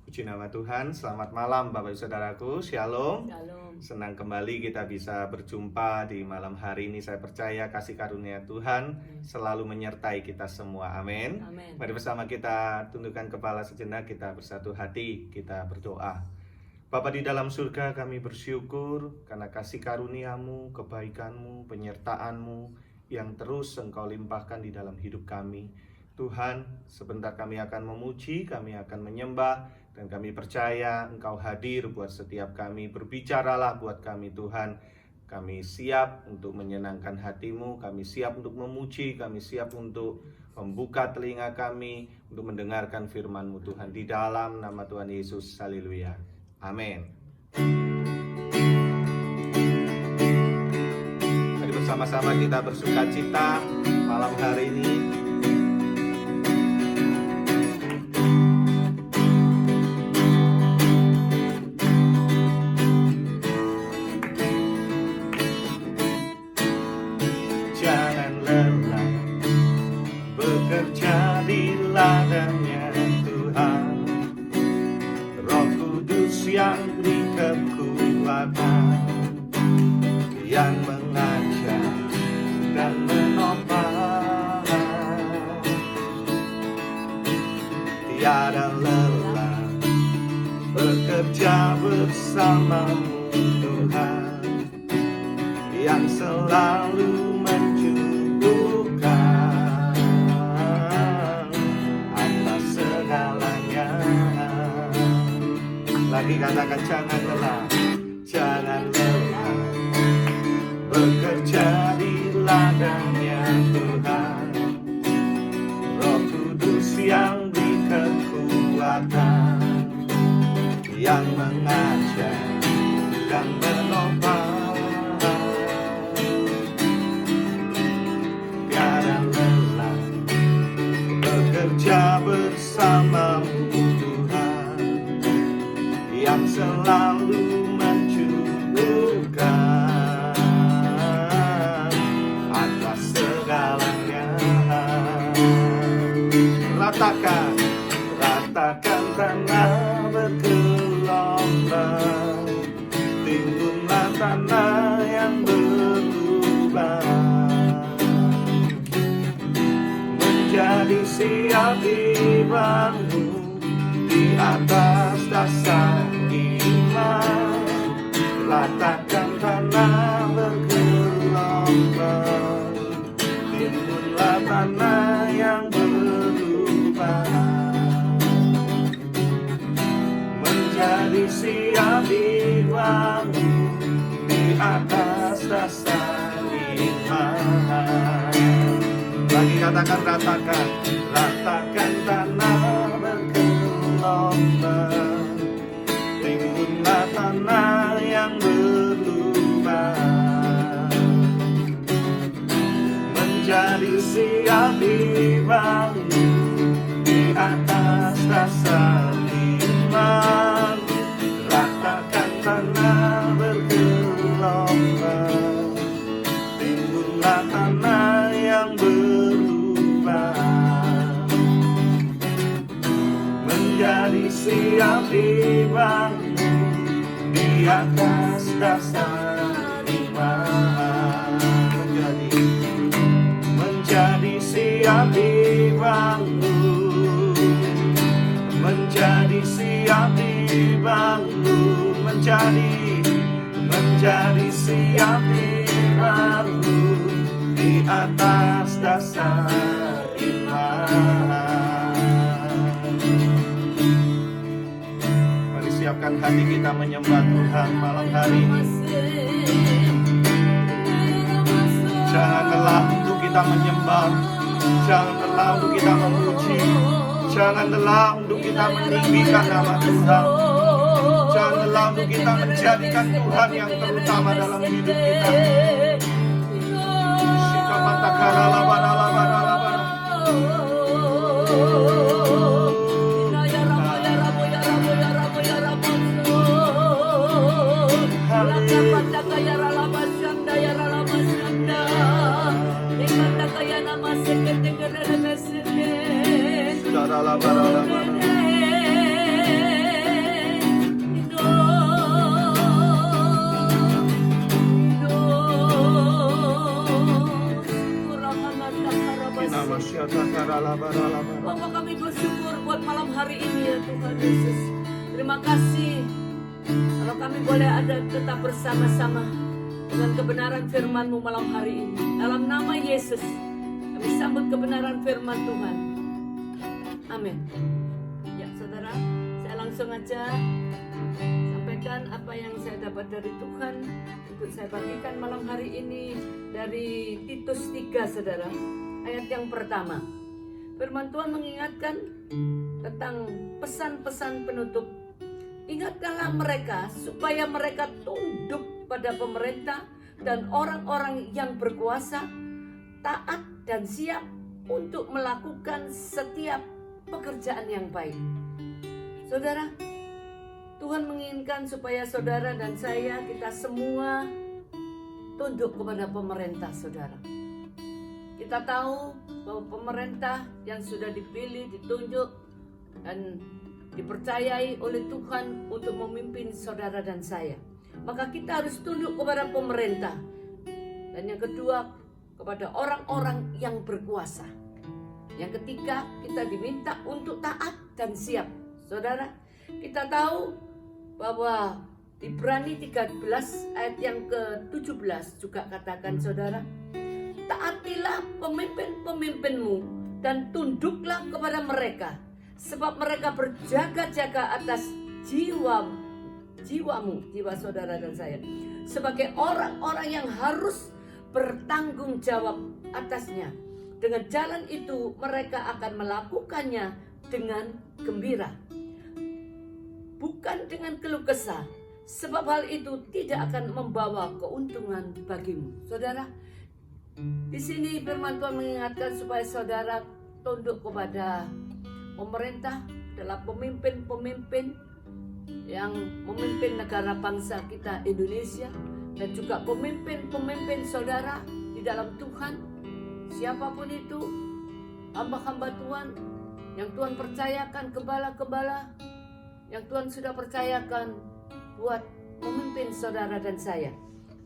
Puji nama Tuhan, selamat malam Bapak Ibu Saudaraku, Shalom. Shalom. Senang kembali kita bisa berjumpa di malam hari ini. Saya percaya kasih karunia Tuhan selalu menyertai kita semua, amin. Amin. Mari bersama kita tundukkan kepala sejenak, kita bersatu hati, kita berdoa. Bapa di dalam surga, kami bersyukur karena kasih karuniamu, kebaikanmu, penyertaanmu yang terus Engkau limpahkan di dalam hidup kami. Tuhan, sebentar kami akan memuji, kami akan menyembah, dan kami percaya Engkau hadir buat setiap kami. Berbicaralah buat kami Tuhan. Kami siap untuk menyenangkan hatimu, kami siap untuk memuji, kami siap untuk membuka telinga kami, untuk mendengarkan firman-Mu Tuhan. Di dalam nama Tuhan Yesus, haleluya. Amin. Mari bersama-sama kita bersukacita malam hari ini. Jangan lelah bekerja di ladangnya Tuhan. Roh Kudus yang beri kekuatan, yang mengajar dan menopang. Tiada lelah bekerja bersamamu Tuhan, yang selalu mencukupkan atas segalanya. Lagi katakan jangan lelah, jangan lelah bekerja di ladangnya Tuhan. Roh Kudus yang beri kekuatan, yang mengajar dan menopang. Tiada lelah bekerja bersamamu Tuhan, yang selalu mencukupkan atas segalanya. Ratakan tanah bergelombang, timbunlah tanah yang berlubang, menjadi siap dibangun di atas dasar iman. Ratakan tanah bergelombang, timbunlah tanah yang berlubang, menjadi siap dibangun di atas dasar iman. Lagi katakan ratakan tanah bergelombang, timbunlah tanah yang berlubang, menjadi siap dibangun di atas dasar iman. Ratakan tanah bergelombang, timbunlah tanah yang berlubang, menjadi siap dibangun di atas dasar iman. Menjadi siap dibangun, menjadi siap dibangun, menjadi siap dibangun di atas dasar iman. Mari siapkan hati kita menyembah Tuhan malam hari ini. Jangan lelah untuk kita menyembah, jangan lelah untuk kita memuji, jangan lelah untuk kita meninggikan nama Tuhan. Jangan lelah untuk kita menjadikan Tuhan yang terutama dalam hidup kita. hari ini ya Tuhan Yesus. Terima kasih kalau kami boleh ada tetap bersama-sama dengan kebenaran firman-Mu malam hari ini. Dalam nama Yesus kami sambut kebenaran firman Tuhan. Amin. Ya saudara, saya langsung aja sampaikan apa yang saya dapat dari Tuhan. Ikut saya bagikan malam hari ini dari Titus 3 saudara. Ayat yang pertama. Firman Tuhan mengingatkan tentang pesan-pesan penutup. Ingatkanlah mereka supaya mereka tunduk pada pemerintah dan orang-orang yang berkuasa, taat dan siap untuk melakukan setiap pekerjaan yang baik. Saudara, Tuhan menginginkan supaya saudara dan saya, kita semua tunduk kepada pemerintah saudara. Kita tahu bahwa pemerintah yang sudah dipilih, ditunjuk, dan dipercayai oleh Tuhan untuk memimpin saudara dan saya. Maka kita harus tunduk kepada pemerintah. Dan yang kedua, kepada orang-orang yang berkuasa. Yang ketiga, kita diminta untuk taat dan siap. Saudara, kita tahu bahwa Ibrani 13 ayat yang ke-17 juga katakan saudara, taatilah pemimpin-pemimpinmu dan tunduklah kepada mereka, sebab mereka berjaga-jaga atas jiwa saudara dan saya, sebagai orang-orang yang harus bertanggung jawab atasnya. Dengan jalan itu mereka akan melakukannya dengan gembira, bukan dengan keluh kesah, sebab hal itu tidak akan membawa keuntungan bagimu. Saudara, di sini firman Tuhan mengingatkan supaya saudara tunduk kepada pemerintah, adalah pemimpin-pemimpin yang memimpin negara bangsa kita Indonesia, dan juga pemimpin-pemimpin saudara di dalam Tuhan. Siapapun itu, hamba-hamba Tuhan yang Tuhan percayakan, gembala-gembala yang Tuhan sudah percayakan buat memimpin saudara dan saya.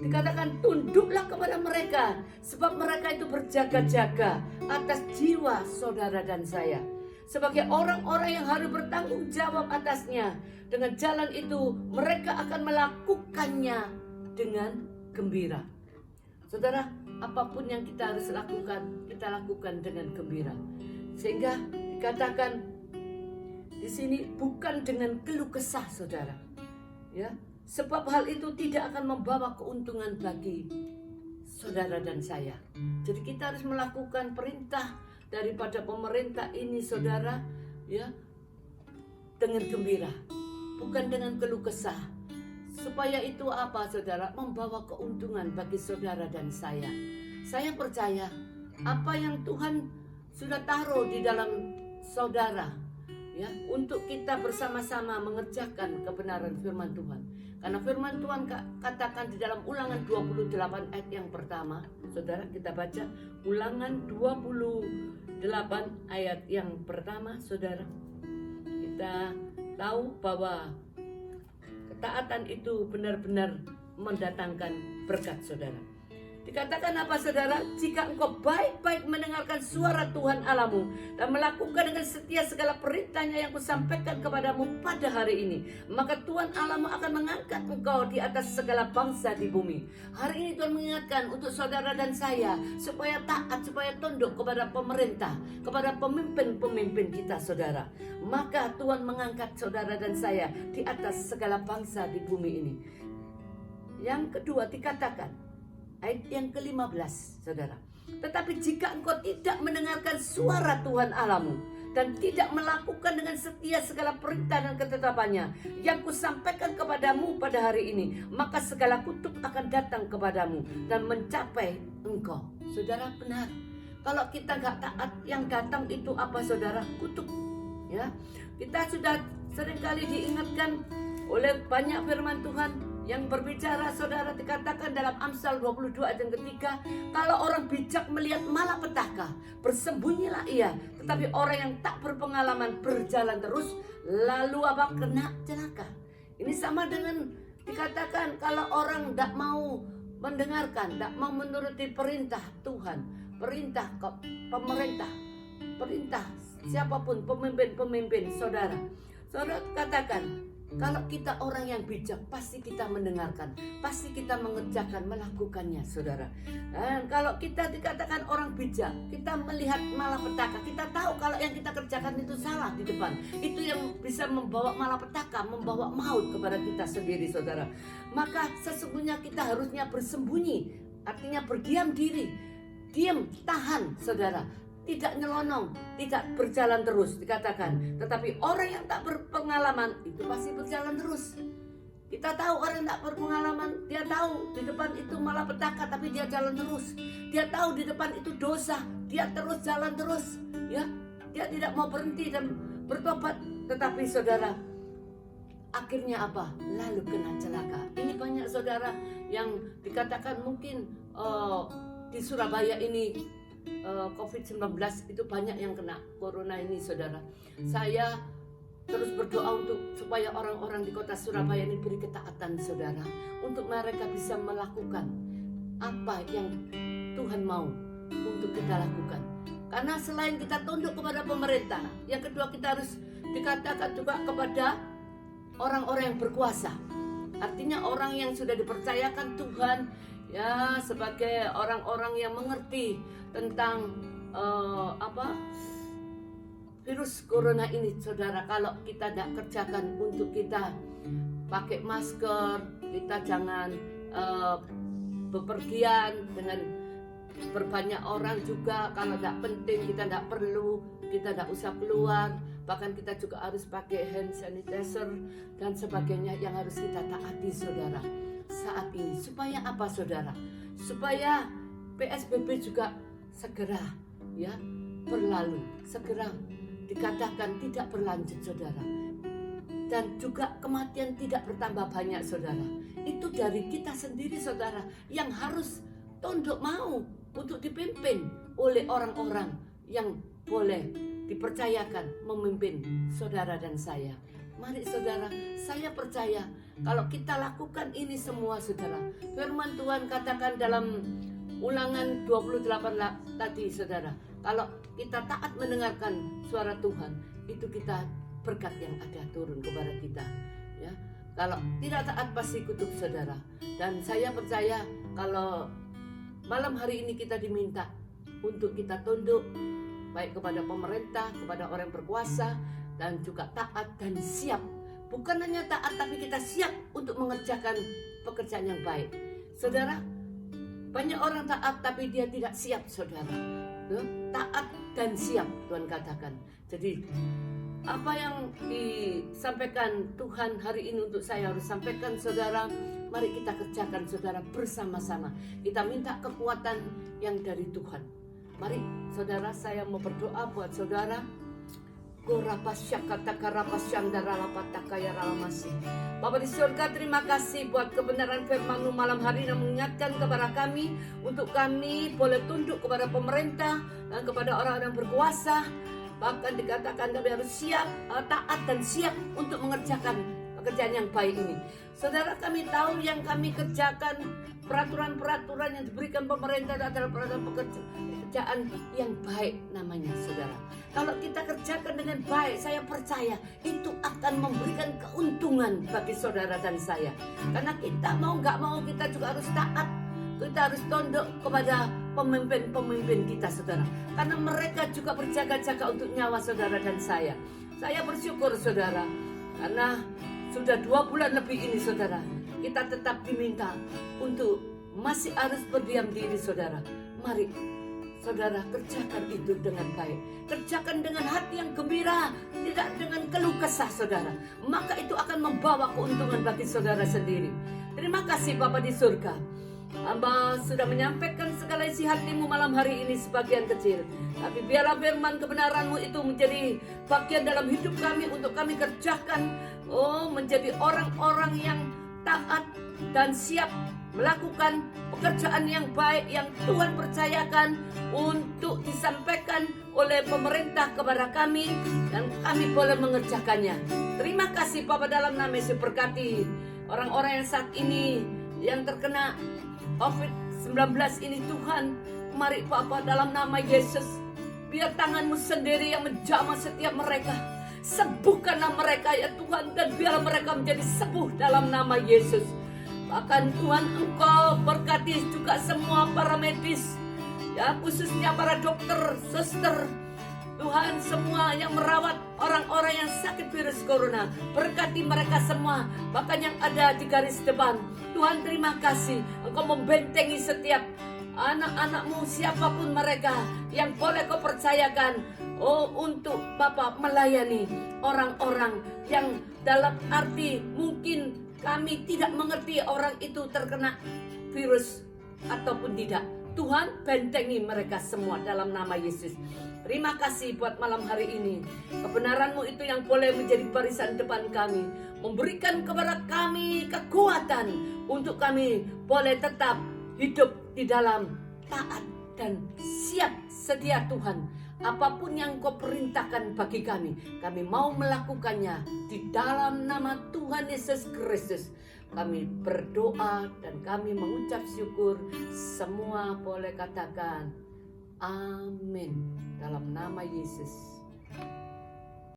Dikatakan tunduklah kepada mereka, sebab mereka itu berjaga-jaga atas jiwa saudara dan saya, sebagai orang-orang yang harus bertanggung jawab atasnya. Dengan jalan itu mereka akan melakukannya dengan gembira. Saudara, apapun yang kita harus lakukan, kita lakukan dengan gembira. Sehingga dikatakan di sini bukan dengan keluh kesah saudara. Ya, sebab hal itu tidak akan membawa keuntungan bagi saudara dan saya. Jadi kita harus melakukan perintah daripada pemerintah ini saudara, ya, dengan gembira, bukan dengan keluh kesah. Supaya itu apa saudara? Membawa keuntungan bagi saudara dan saya. Saya percaya apa yang Tuhan sudah taruh di dalam saudara, ya, untuk kita bersama-sama mengerjakan kebenaran firman Tuhan. Karena firman Tuhan katakan di dalam Ulangan 28 ayat yang pertama, saudara, kita baca Ulangan 28 ayat yang pertama, saudara. Kita tahu bahwa ketaatan itu benar-benar mendatangkan berkat saudara. Dikatakan apa saudara? Jika engkau baik-baik mendengarkan suara Tuhan Allahmu dan melakukan dengan setia segala perintahnya yang kusampaikan kepadamu pada hari ini, maka Tuhan Allahmu akan mengangkat engkau di atas segala bangsa di bumi. Hari ini Tuhan mengingatkan untuk saudara dan saya supaya taat, supaya tunduk kepada pemerintah, kepada pemimpin-pemimpin kita saudara. Maka Tuhan mengangkat saudara dan saya di atas segala bangsa di bumi ini. Yang kedua dikatakan ayat yang ke-15 saudara, tetapi jika engkau tidak mendengarkan suara Tuhan Allahmu dan tidak melakukan dengan setia segala perintah dan ketetapannya yang kusampaikan kepadamu pada hari ini, maka segala kutuk akan datang kepadamu dan mencapai engkau. Saudara, benar, kalau kita gak taat, yang datang itu apa saudara? Kutuk. Ya, kita sudah seringkali diingatkan oleh banyak firman Tuhan yang berbicara saudara, dikatakan dalam Amsal 22 ayat yang ketiga, kalau orang bijak melihat malapetaka, bersembunyilah ia, tetapi orang yang tak berpengalaman berjalan terus, lalu apa? Kena celaka. Ini sama dengan dikatakan kalau orang tak mau mendengarkan, tak mau menuruti perintah Tuhan, perintah pemerintah, perintah siapapun pemimpin-pemimpin saudara. Saudara katakan, kalau kita orang yang bijak, pasti kita mendengarkan, pasti kita mengerjakan, melakukannya, saudara. Dan kalau kita dikatakan orang bijak, kita melihat malapetaka, kita tahu kalau yang kita kerjakan itu salah di depan. Itu yang bisa membawa malapetaka, membawa maut kepada kita sendiri, saudara. Maka sesungguhnya kita harusnya bersembunyi, artinya berdiam diri, diam, tahan, saudara. Tidak nyelonong, tidak berjalan terus dikatakan. Tetapi orang yang tak berpengalaman itu pasti berjalan terus. Kita tahu orang yang tak berpengalaman, dia tahu di depan itu malapetaka, tapi dia jalan terus. Dia tahu di depan itu dosa, dia terus jalan terus. Ya, dia tidak mau berhenti dan bertobat. Tetapi saudara, akhirnya apa? Lalu kena celaka. Ini banyak saudara yang dikatakan mungkin di Surabaya ini COVID-19 itu banyak yang kena corona ini, saudara. Saya terus berdoa supaya orang-orang di kota Surabaya ini beri ketaatan, saudara, untuk mereka bisa melakukan apa yang Tuhan mau untuk kita lakukan. Karena selain kita tunduk kepada pemerintah, yang kedua kita harus dikatakan juga kepada orang-orang yang berkuasa. Artinya orang yang sudah dipercayakan Tuhan, ya, sebagai orang-orang yang mengerti tentang virus corona ini, saudara. Kalau kita tidak kerjakan untuk kita pakai masker, kita jangan bepergian dengan berbanyak orang juga. Kalau tidak penting, kita tidak perlu, kita tidak usah keluar. Bahkan kita juga harus pakai hand sanitizer dan sebagainya yang harus kita taati, saudara, saat ini. Supaya apa, saudara? Supaya PSBB juga segera, ya, berlalu, segera dikatakan tidak berlanjut, saudara. Dan juga kematian tidak bertambah banyak, saudara. Itu dari kita sendiri, saudara, yang harus tunduk mau untuk dipimpin oleh orang-orang yang boleh dipercayakan memimpin saudara dan saya. Mari saudara, saya percaya kalau kita lakukan ini semua, saudara, firman Tuhan katakan dalam Ulangan 28 tadi, saudara, kalau kita taat mendengarkan suara Tuhan, itu kita berkat yang ada turun kepada kita, ya. Kalau tidak taat pasti kutuk, saudara. Dan saya percaya kalau malam hari ini kita diminta untuk kita tunduk baik kepada pemerintah, kepada orang berkuasa, dan juga taat dan siap. Bukan hanya taat, tapi kita siap untuk mengerjakan pekerjaan yang baik, saudara. Banyak orang taat tapi dia tidak siap, saudara. Taat dan siap, Tuhan katakan. Jadi apa yang disampaikan Tuhan hari ini untuk saya harus sampaikan, saudara. Mari kita kerjakan, saudara, bersama-sama. Kita minta kekuatan yang dari Tuhan. Mari saudara, saya mau berdoa buat saudara. Bapa di surga, terima kasih buat kebenaran firman-Mu malam hari yang mengingatkan kepada kami untuk kami boleh tunduk kepada pemerintah dan kepada orang-orang berkuasa. Bahkan dikatakan kami harus siap, taat dan siap untuk mengerjakan pekerjaan yang baik ini. Saudara, kami tahu yang kami kerjakan, peraturan-peraturan yang diberikan pemerintah adalah pekerjaan yang baik namanya, saudara. Kalau kita kerjakan dengan baik, saya percaya itu akan memberikan keuntungan bagi saudara dan saya. Karena kita mau nggak mau, kita juga harus taat. Kita harus tunduk kepada pemimpin-pemimpin kita, saudara. Karena mereka juga berjaga-jaga untuk nyawa saudara dan saya. Saya bersyukur, saudara, karena sudah 2 bulan lebih ini, saudara, kita tetap diminta untuk masih harus berdiam diri, saudara. Mari saudara, kerjakan itu dengan baik. Kerjakan dengan hati yang gembira, tidak dengan keluh kesah, saudara. Maka itu akan membawa keuntungan bagi saudara sendiri. Terima kasih Bapa di surga. Hamba sudah menyampaikan segala isi hatimu malam hari ini sebagian kecil. Tapi biarlah firman kebenaranmu itu menjadi bagian dalam hidup kami untuk kami kerjakan. Menjadi orang-orang yang taat dan siap melakukan pekerjaan yang baik yang Tuhan percayakan untuk disampaikan oleh pemerintah kepada kami, dan kami boleh mengerjakannya. Terima kasih Bapa, dalam nama Yesus berkati orang-orang yang saat ini yang terkena COVID-19 ini, Tuhan. Mari Bapa, dalam nama Yesus biar tangan-Mu sendiri yang menjamah setiap mereka. Sembuhkanlah mereka ya Tuhan, dan biar mereka menjadi sembuh dalam nama Yesus. Bahkan Tuhan, Engkau berkati juga semua para medis, ya khususnya para dokter, suster, Tuhan, semua yang merawat orang-orang yang sakit virus corona, berkati mereka semua, bahkan yang ada di garis depan. Tuhan, terima kasih, Engkau membentengi setiap anak-anak-Mu, siapapun mereka yang boleh Kau percayakan, untuk Bapak melayani orang-orang yang dalam arti mungkin kami tidak mengerti orang itu terkena virus ataupun tidak. Tuhan, bentengi mereka semua dalam nama Yesus. Terima kasih buat malam hari ini. Kebenaran-Mu itu yang boleh menjadi barisan depan kami, memberikan kepada kami kekuatan untuk kami boleh tetap hidup di dalam taat dan siap sedia Tuhan. Apapun yang Kau perintahkan bagi kami mau melakukannya di dalam nama Tuhan Yesus Kristus. Kami berdoa dan kami mengucap syukur. Semua boleh katakan amin dalam nama Yesus.